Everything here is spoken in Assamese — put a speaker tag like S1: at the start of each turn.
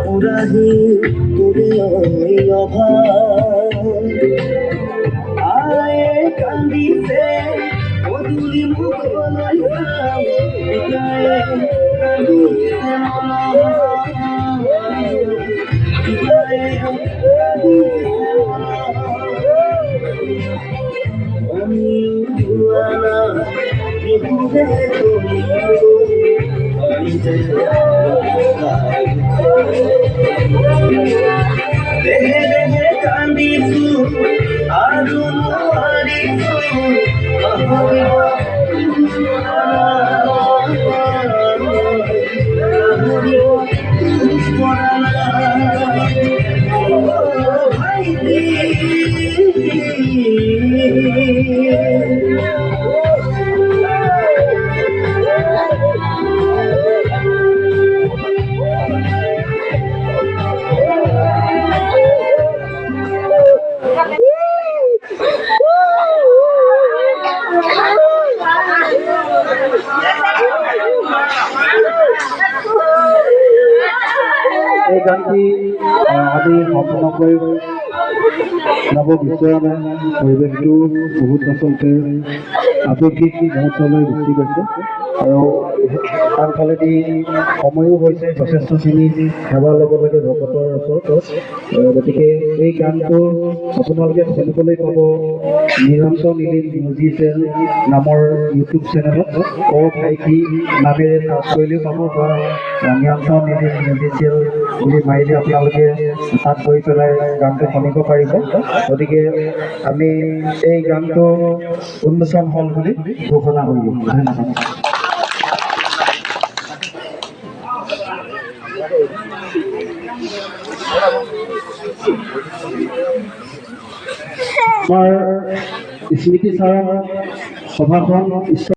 S1: উৰাহি তোৰে অভাৱ আয়ে কান্দিছে পদূলি মুখলৈ চাওঁ পিতায়ে কান্দিছে পিতায়ে দেহে দেহে কান্দিছো আৰু নোৱাৰিছো
S2: এই গানটি আমি সম্পূৰ্ণকৈ গাব বিচৰা নাই পৰিৱেশটো বহুত আচলতে আপেক্ষিক মুহূৰ্তলৈ গুচি গৈছে আৰু আনফালেদি সময়ো হৈছে যথেষ্টখিনি সেৱাৰ লগে লগে ভকতৰ ওচৰত গতিকে এই গানটো আপোনালোকে শুনিবলৈ পাব নিৰঞ্জন নীলিম মিউজিক নামৰ ইউটিউব চেনেলত ভাইটি নামেৰে চাৰ্চ কৰিলেও পাব বা নিৰঞ্জন নীলিম মিউজিক বুলি মাৰিলে আপোনালোকে তাত গৈ পেলাই গানটো শুনিব পাৰিব গতিকে আমি এই গানটো উন্মোচন হ'ল বুলি ঘোষণা কৰিব ধন্যবাদ আমাৰ স্মৃতি ছাৰৰ সভাখন